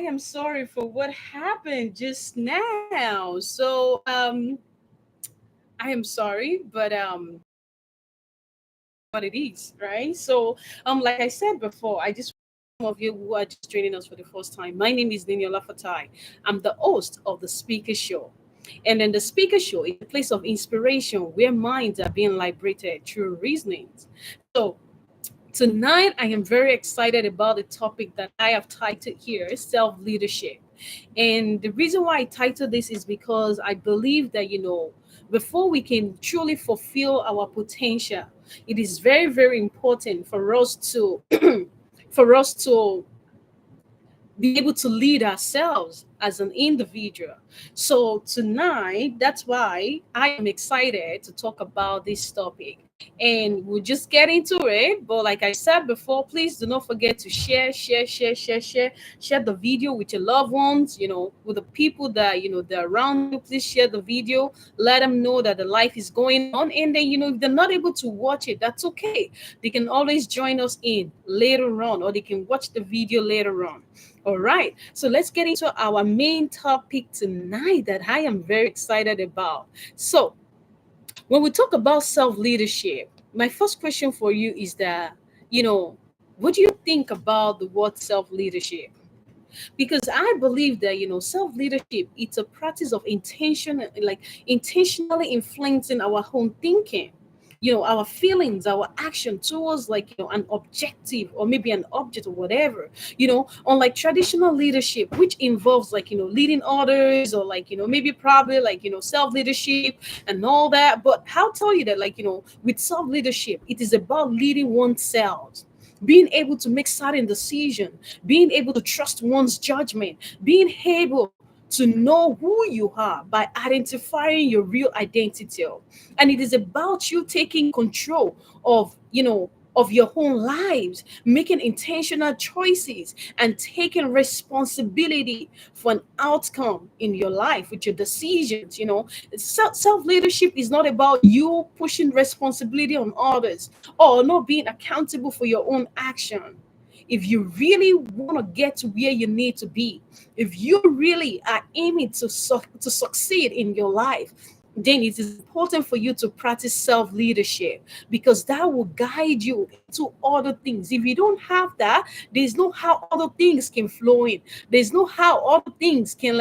am sorry for what happened just now. I am sorry, but what it is, right? Like I said before, I just some of you who are just joining us for the first time. My name is Niniola Fatai. I'm the host of the Speaker Show. And then the Speaker Show is a place of inspiration where minds are being liberated through reasonings. So tonight, I am very excited about the topic that I have titled here self leadership. And the reason why I titled this is because I believe that, before we can truly fulfill our potential, it is very, very important for us to. For us to be able to lead ourselves as an individual. So tonight, that's why I am excited to talk about this topic. And we'll just get into it. But like I said before, please do not forget to share the video with your loved ones, with the people that they're around you. Please share the video. Let them know that the life is going on. And then, if they're not able to watch it, that's okay. They can always join us in later on, or they can watch the video later on. All right, so let's get into our main topic tonight that I am very excited about. So, when we talk about self leadership, my first question for you is that, you know, what do you think about the word self leadership? Because I believe that self leadership it's a practice of intentionally influencing our own thinking, our feelings, our action towards an objective or maybe an object or whatever. Unlike traditional leadership, which involves leading others or maybe probably self leadership and all that. But I'll tell you that with self leadership, it is about leading oneself, being able to make certain decisions, being able to trust one's judgment, being able to know who you are by identifying your real identity. And it is about you taking control of your own lives, making intentional choices, and taking responsibility for an outcome in your life with your decisions. Self leadership is not about you pushing responsibility on others or not being accountable for your own action. If you really want to get to where you need to be, if you really are aiming to succeed in your life, then it is important for you to practice self leadership because that will guide you into other things. If you don't have that, there's no how other things can flow in. There's no how other things can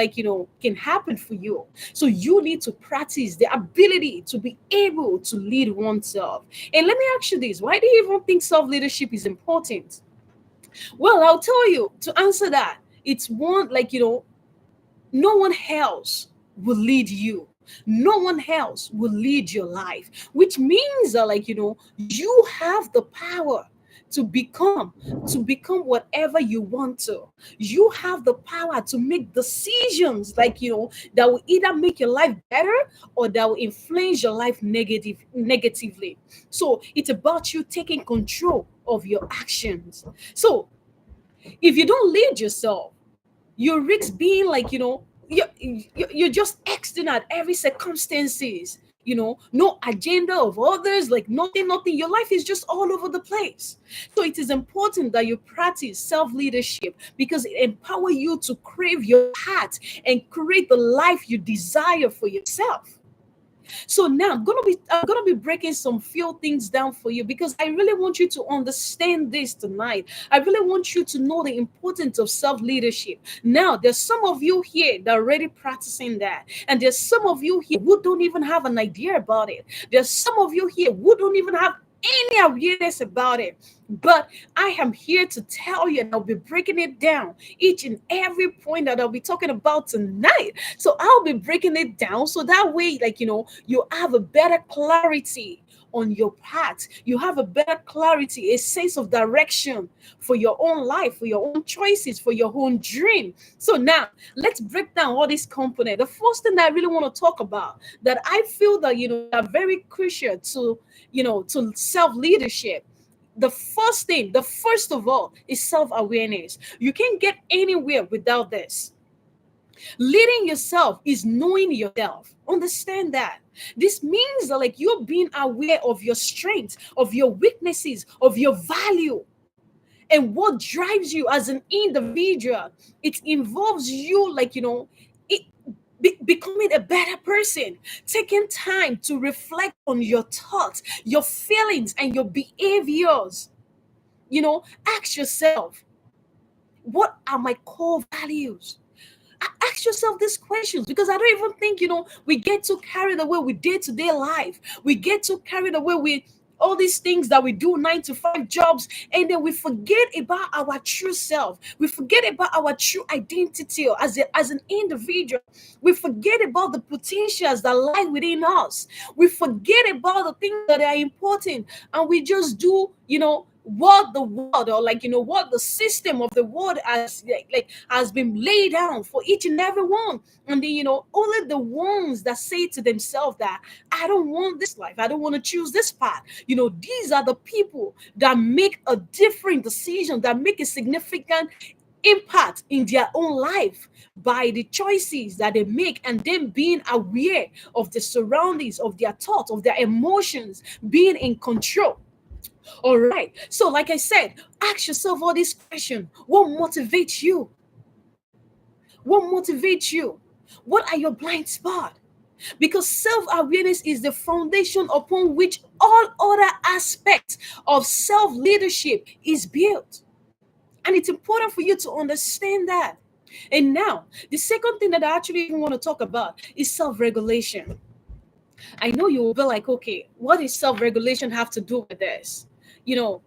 can happen for you. So you need to practice the ability to be able to lead oneself. And let me ask you this: why do you even think self leadership is important? Well, I'll tell you to answer that. It's one no one else will lead you. No one else will lead your life, which means that you have the power to become whatever you want to. You have the power to make decisions that will either make your life better or that will influence your life negatively. So it's about you taking control of your actions. So if you don't lead yourself, you risk being you're just acting at every circumstances, no agenda of others, like nothing. Your life is just all over the place. So it is important that you practice self-leadership because it empower you to crave your heart and create the life you desire for yourself. So now I'm gonna be breaking some few things down for you because I really want you to understand this tonight. I really want you to know the importance of self-leadership. Now, there's some of you here that are already practicing that, and there's some of you here who don't even have an idea about it. There's some of you here who don't even have any awareness about it. But I am here to tell you, and I'll be breaking it down each and every point that I'll be talking about tonight. So I'll be breaking it down so that way, you have a better clarity on your path. You have a better clarity, a sense of direction for your own life, for your own choices, for your own dream. So now let's break down all these components. The first thing I really want to talk about that I feel that are very crucial to self-leadership. The first of all, is self-awareness. You can't get anywhere without this. Leading yourself is knowing yourself. Understand that. This means that you're being aware of your strengths, of your weaknesses, of your value, and what drives you as an individual. It involves you, it, becoming a better person, taking time to reflect on your thoughts, your feelings, and your behaviors. Ask yourself, what are my core values? Ask yourself these questions, because I don't even think we get too carried away with day-to-day life. We get too carried away with all these things that we do, 9 to 5 jobs, and then we forget about our true self. We forget about our true identity as an individual. We forget about the potentials that lie within us. We forget about the things that are important, and we just do what the world, or what the system of the world has has been laid down for each and every one. And then only the ones that say to themselves that I don't want this life, I don't want to choose this path, these are the people that make a different decision, that make a significant impact in their own life by the choices that they make, and them being aware of the surroundings, of their thoughts, of their emotions, being in control. All right. So, like I said, ask yourself all these questions. What motivates you? What motivates you? What are your blind spots? Because self awareness is the foundation upon which all other aspects of self leadership is built. And it's important for you to understand that. And now, the second thing that I actually even want to talk about is self regulation. I know you will be like, okay, what does self regulation have to do with this?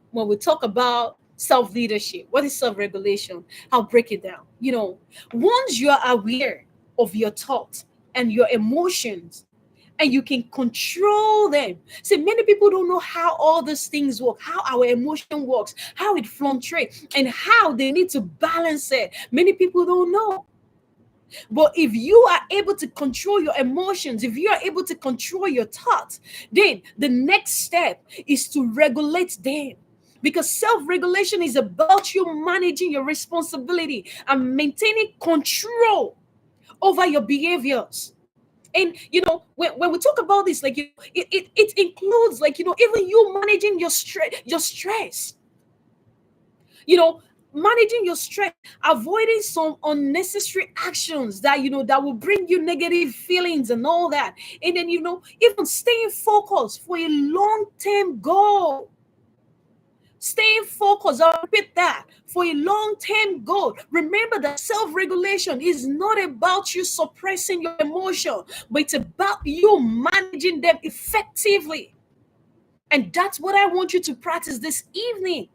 When we talk about self leadership, what is self regulation? I'll break it down. Once you are aware of your thoughts and your emotions, and you can control them. See, many people don't know how all these things work, how our emotion works, how it fluctuates, and how they need to balance it. Many people don't know. But if you are able to control your emotions, if you are able to control your thoughts, then the next step is to regulate them. Because self regulation is about you managing your responsibility and maintaining control over your behaviors. And when we talk about this, it includes even you managing your stress, you know managing your stress, avoiding some unnecessary actions that will bring you negative feelings and all that. And then even staying focused for a long-term goal. Staying focused, I'll repeat that, for a long-term goal. Remember that self-regulation is not about you suppressing your emotion, but it's about you managing them effectively. And that's what I want you to practice this evening,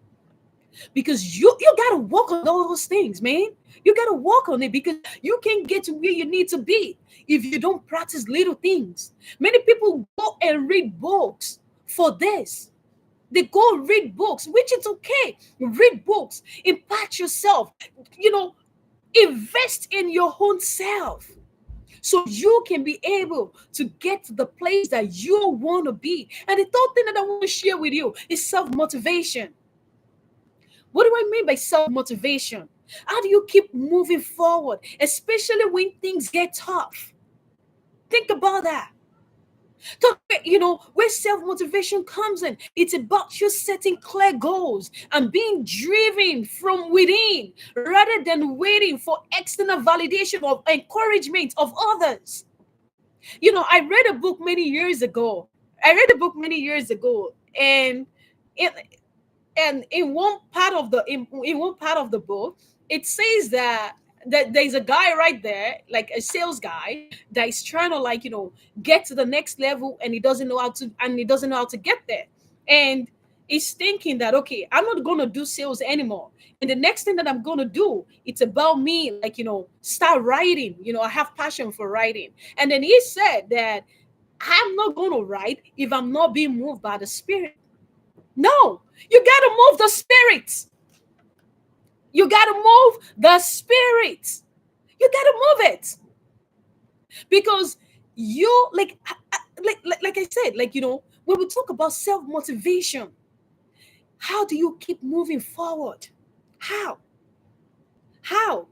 because you gotta work on all those things, man. You gotta work on it, because you can't get to where you need to be if you don't practice little things. Many people go and read books for this. They go read books, which is okay. Read books, impact yourself, you know invest in your own self, so you can be able to get to the place that you want to be. And the third thing that I want to share with you is self-motivation. What do I mean by self motivation? How do you keep moving forward, especially when things get tough? Think about that. Where self motivation comes in, it's about you setting clear goals and being driven from within rather than waiting for external validation or encouragement of others. I read a book many years ago. And in, in one part of the book, it says that there's a guy right there, like a sales guy, that is trying to get to the next level, and he doesn't know how to get there. And he's thinking that, okay, I'm not going to do sales anymore, and the next thing that I'm going to do, it's about me, start writing. I have passion for writing. And then he said that I'm not going to write if I'm not being moved by the spirit. No, you got to move the spirit. You got to move the spirit. You got to move it, because you like I said, when we talk about self motivation, how do you keep moving forward? How? How?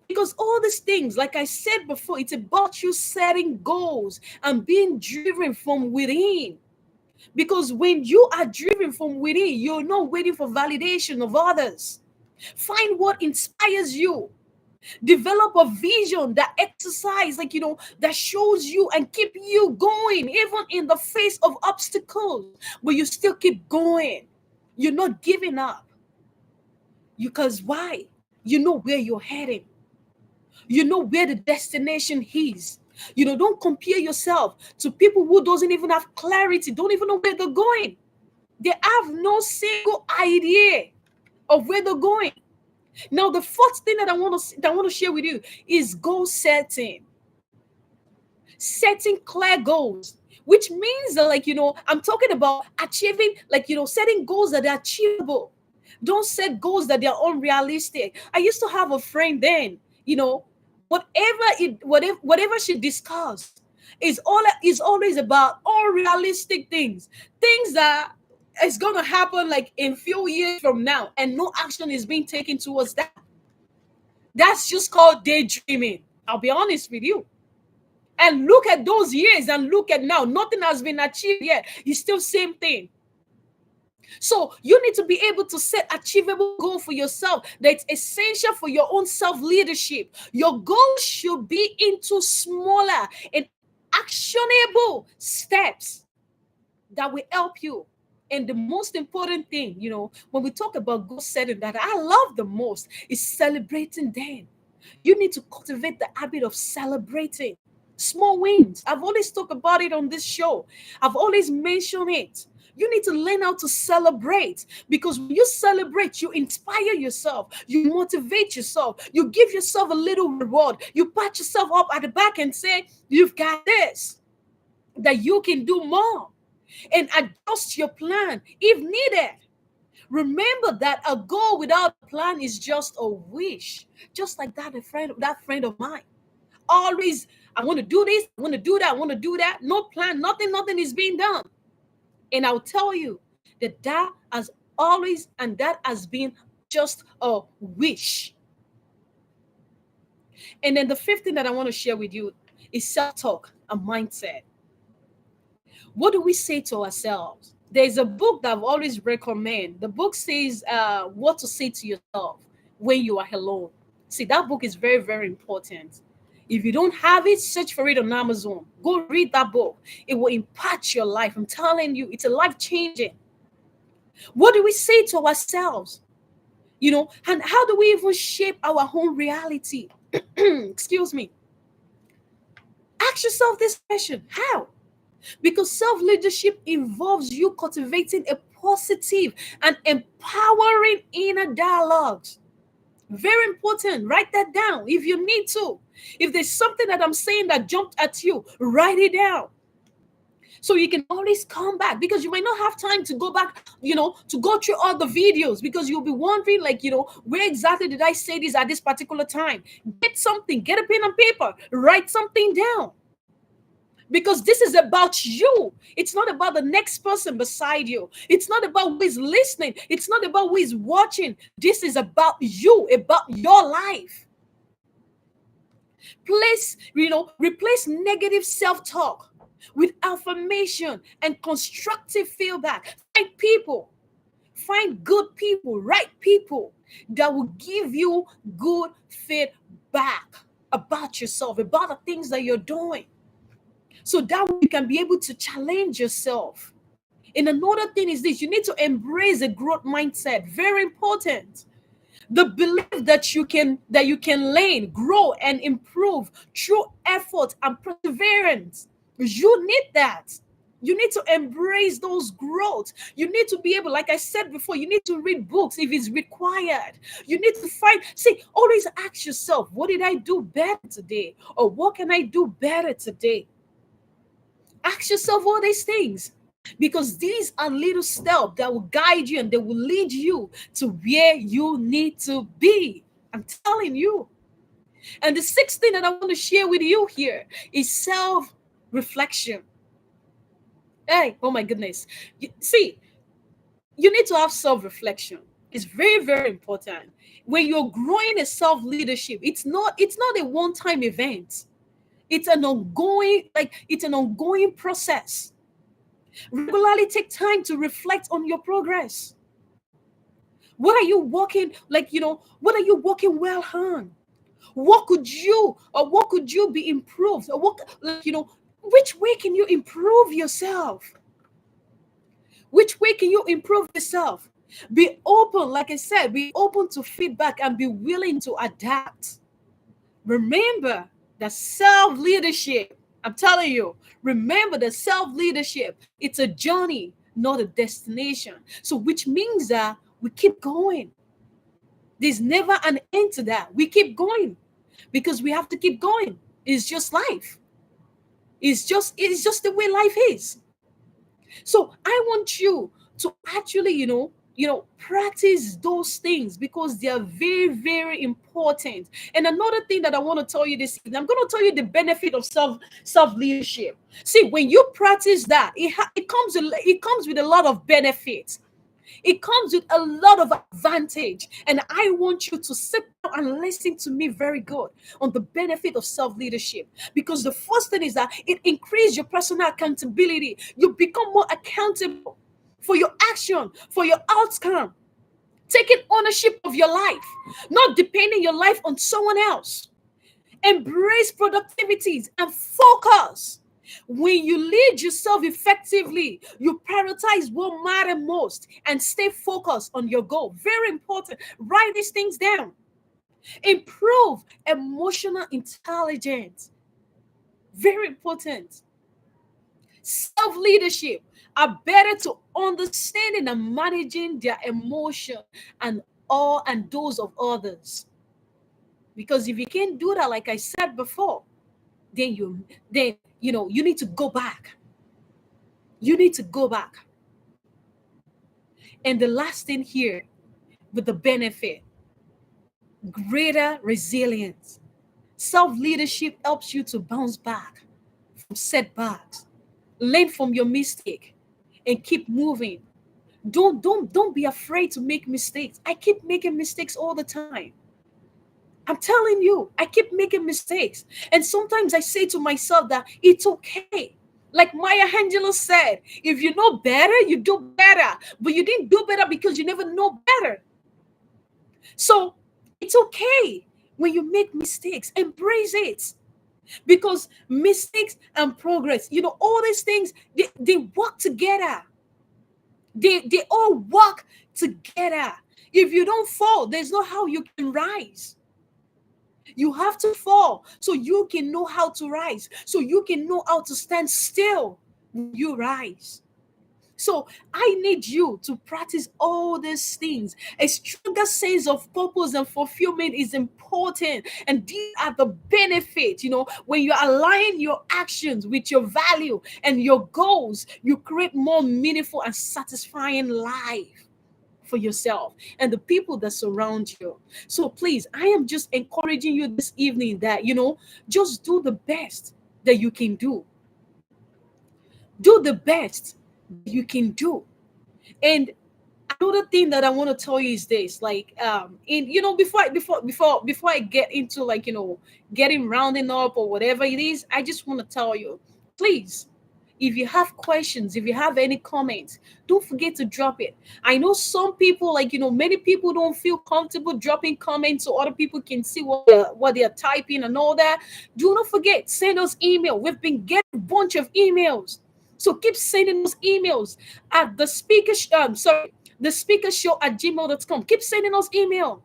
Because all these things, like I said before, it's about you setting goals and being driven from within. Because when you are driven from within, you're not waiting for validation of others. Find what inspires you. Develop a vision that exercise, that shows you and keep you going, even in the face of obstacles. But you still keep going. You're not giving up. Because why? You know where you're heading. You know where the destination is. Don't compare yourself to people who doesn't even have clarity, don't even know where they're going. They have no single idea of where they're going. Now, the fourth thing that I want to share with you is goal setting. Setting clear goals, which means that, I'm talking about achieving, setting goals that are achievable. Don't set goals that they are unrealistic. I used to have a friend then, whatever she discussed is always about unrealistic things that is gonna happen like in few years from now, and no action is being taken towards that. That's just called daydreaming. I'll be honest with you. And look at those years and look at now. Nothing has been achieved yet. It's still same thing. So you need to be able to set achievable goal for yourself that's essential for your own self-leadership. Your goal should be into smaller and actionable steps that will help you. And the most important thing, when we talk about goal setting, that I love the most is celebrating them. You need to cultivate the habit of celebrating small wins. I've always talked about it on this show. I've always mentioned it. You need to learn how to celebrate, because when you celebrate, you inspire yourself, you motivate yourself, you give yourself a little reward, you pat yourself up at the back and say, you've got this, that you can do more, and adjust your plan if needed. Remember that a goal without a plan is just a wish. Just like that friend of mine. Always, I want to do this, I want to do that, I want to do that. No plan, nothing is being done. And I'll tell you that has always, and that has been just a wish. And then the fifth thing that I want to share with you is self-talk, a mindset. What do we say to ourselves? There's a book that I've always recommend. The book says what to say to yourself when you are alone. See, that book is very, very important. If you don't have it, search for it on Amazon. Go read that book. It will impact your life. I'm telling you, it's a life changing. What do we say to ourselves? And how do we even shape our own reality? Excuse me. Ask yourself this question: how? Because self leadership involves you cultivating a positive and empowering inner dialogues. Very important. Write that down if you need to. If there's something that I'm saying that jumped at you, write it down. So you can always come back, because you might not have time to go back, to go through all the videos, because you'll be wondering, where exactly did I say this at this particular time? Get a pen and paper, write something down. Because this is about you. It's not about the next person beside you. It's not about who is listening. It's not about who is watching. This is about you, about your life. Replace negative self-talk with affirmation and constructive feedback. Find good people, right people that will give you good feedback about yourself, about the things that you're doing. So that way you can be able to challenge yourself. And another thing is this: you need to embrace a growth mindset. Very important. The belief that you can learn, grow, and improve through effort and perseverance. You need that. You need to embrace those growth. You need to be able, like I said before, you need to read books if it's required. You need to always ask yourself, what did I do better today? Or what can I do better today? Ask yourself all these things, because these are little steps that will guide you and they will lead you to where you need to be. I'm telling you. And the sixth thing that I want to share with you here is self-reflection. Hey, oh my goodness. See, you need to have self-reflection. It's very, very important. When you're growing a self-leadership, it's not a one-time event. It's an ongoing process. Regularly take time to reflect on your progress. What are you working, what are you working well on? What could you be improved? Or which way can you improve yourself? Which way can you improve yourself? Be open, like I said, be open to feedback and be willing to adapt. Remember that self leadership, I'm telling you, remember that self leadership, it's a journey, not a destination. So, which means that we keep going. There's never an end to that. We keep going because we have to keep going. It's just life. It's just the way life is. So I want you to actually, practice those things because they are very, very important. And another thing that I want to tell you this evening, I'm going to tell you the benefit of self leadership. See, when you practice that, it comes with a lot of benefits. It comes with a lot of advantage. And I want you to sit down and listen to me very good on the benefit of self leadership. Because the first thing is that it increases your personal accountability. You become more accountable for your action, for your outcome, taking ownership of your life, not depending your life on someone else. Embrace productivities and focus. When you lead yourself effectively, you prioritize what matters most and stay focused on your goal. Very important. Write these things down. Improve emotional intelligence. Very important. Self leadership are better to understanding and managing their emotion and all and those of others. Because if you can't do that, like I said before, then you need to go back. You need to go back. And the last thing here with the benefit, greater resilience. Self leadership helps you to bounce back from setbacks, learn from your mistake, and keep moving. Don't be afraid to make mistakes. I keep making mistakes all the time. I'm telling you, I keep making mistakes. And sometimes I say to myself that it's okay. Like Maya Angelou said, if you know better, you do better. But you didn't do better because you never know better. So it's okay when you make mistakes, embrace it. Because mistakes and progress, all these things, they work together. They all work together. If you don't fall, there's no how you can rise. You have to fall so you can know how to rise, so you can know how to stand still when you rise. So I need you to practice all these things. A stronger sense of purpose and fulfillment is important. And these are the benefits, when you align your actions with your value and your goals, you create more meaningful and satisfying life for yourself and the people that surround you. So please, I am just encouraging you this evening that, just do the best that you can do. Do the best you can do. And another thing that I want to tell you is this, like, in before I get into, like, getting rounding up or whatever it is, I just want to tell you, please, if you have questions, if you have any comments, don't forget to drop it. I know some people, like, many people don't feel comfortable dropping comments so other people can see what they're typing and all that. Do not forget, send us email. We've been getting a bunch of emails. So keep sending us emails at the speaker show at gmail.com. Keep sending us email.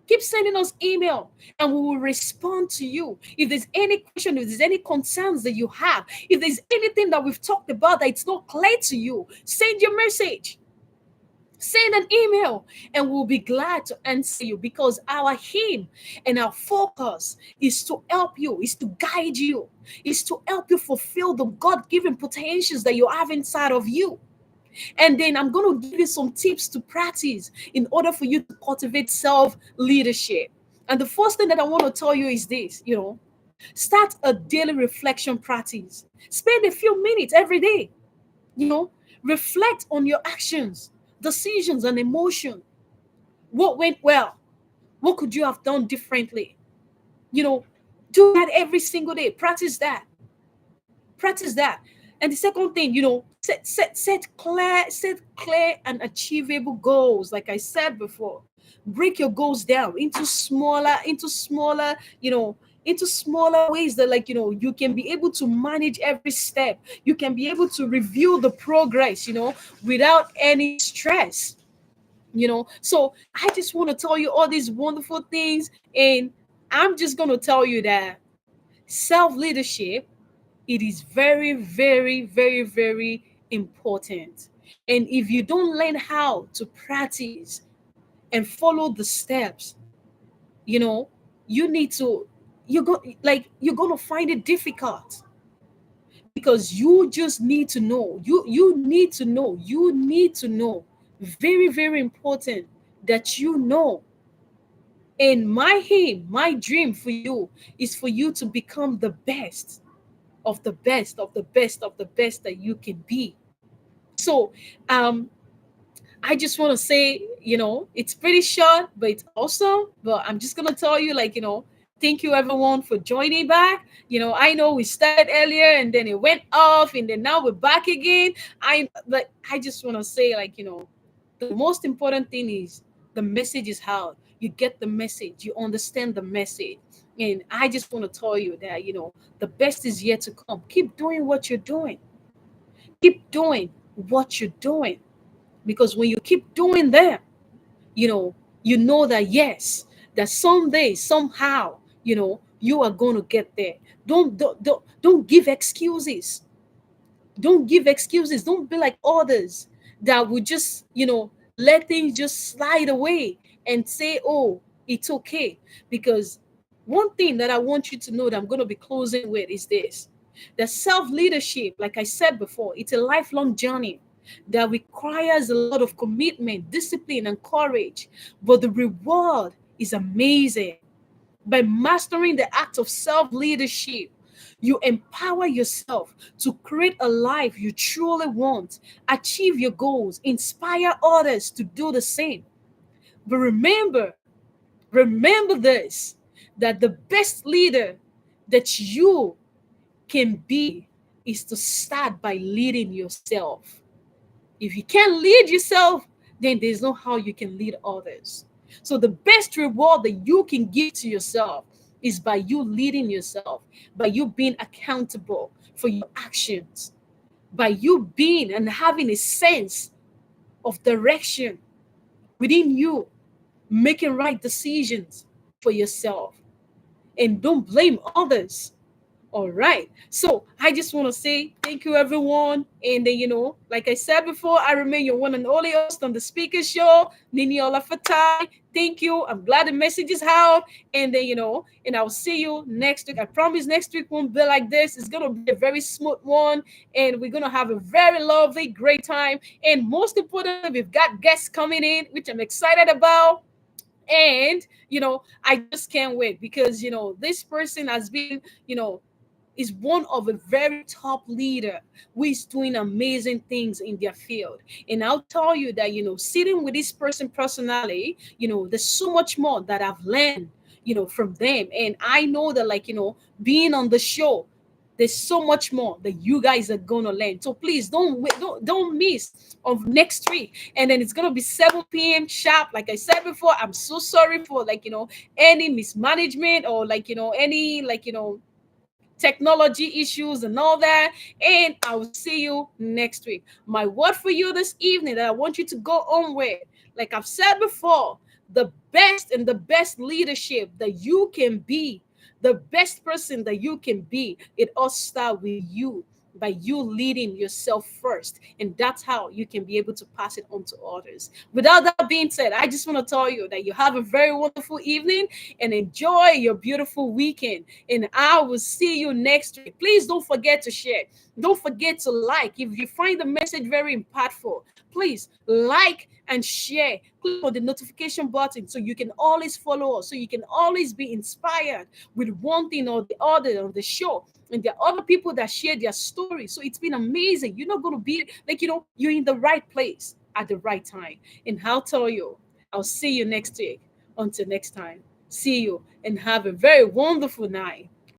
Keep sending us email and we will respond to you. If there's any question, if there's any concerns that you have, if there's anything that we've talked about that it's not clear to you, send your message. Send an email and we'll be glad to answer you, because our aim and our focus is to help you, is to guide you, is to help you fulfill the God-given potentials that you have inside of you. And then I'm going to give you some tips to practice in order for you to cultivate self leadership. And the first thing that I want to tell you is this, start a daily reflection practice. Spend a few minutes every day, you know, reflect on your actions, decisions, and emotion. What went well? What could you have done differently? You know, do that every single day. Practice that. Practice that. And the second thing, Set clear and achievable goals. Like I said before, break your goals down into smaller ways that, you can be able to manage every step. You can be able to review the progress, without any stress. So I just want to tell you all these wonderful things, and I'm just going to tell you that self leadership, it is very, very, very, very important. And if you don't learn how to practice and follow the steps, you know you need to you're going to find it difficult, because you just need to know. You need to know very, very important that and my aim, my dream for you is for you to become the best of the best of the best of the best that you can be. So um I just want to say, it's pretty short, but it's awesome. But I'm just gonna tell you, thank you everyone for joining back. I know we started earlier and then it went off, and then now we're back again. I just want to say, the most important thing is the message is how you get the message, you understand the message. And I just want to tell you that, the best is yet to come. Keep doing what you're doing. Keep doing what you're doing, because when you keep doing that, you know that, yes, that someday, somehow, you are going to get there. Don't give excuses. Don't be like others that would just, let things just slide away and say, oh, it's okay. Because one thing that I want you to know that I'm going to be closing with is this: that self leadership, like I said before, it's a lifelong journey that requires a lot of commitment, discipline, and courage. But the reward is amazing. By mastering the act of self leadership, you empower yourself to create a life you truly want, achieve your goals, inspire others to do the same. But remember this: that the best leader that you can be is to start by leading yourself. If you can't lead yourself, then there's no how you can lead others. So the best reward that you can give to yourself is by you leading yourself, by you being accountable for your actions, by you being and having a sense of direction within you, making right decisions for yourself. And don't blame others. All right. So I just want to say thank you, everyone. And then, like I said before, I remain your one and only host on the Speaker Show, Nini Olafatai. Thank you. I'm glad the message is out. And then, and I'll see you next week. I promise next week won't be like this. It's going to be a very smooth one. And we're going to have a very lovely, great time. And most importantly, we've got guests coming in, which I'm excited about. And, I just can't wait, because, this person has been, is one of a very top leader who is doing amazing things in their field. And I'll tell you that, sitting with this person personally, there's so much more that I've learned, from them. And I know that, being on the show, there's so much more that you guys are gonna learn. So please don't miss of next week. And then it's gonna be 7 p.m. sharp. Like I said before, I'm so sorry for any mismanagement, or any technology issues and all that. And I will see you next week. My word for you this evening that I want you to go on with, like I've said before, the best leadership that you can be, the best person that you can be, it all starts with you, by you leading yourself first. And that's how you can be able to pass it on to others. Without that being said, I just want to tell you that you have a very wonderful evening and enjoy your beautiful weekend. And I will see you next week. Please don't forget to share. Don't forget to like. If you find the message very impactful, please like and share. Click on the notification button so you can always follow us, so you can always be inspired with one thing or the other on the show. And there are other people that share their stories. So it's been amazing. You're not going to be you're in the right place at the right time. And I'll tell you, I'll see you next week. Until next time, see you and have a very wonderful night.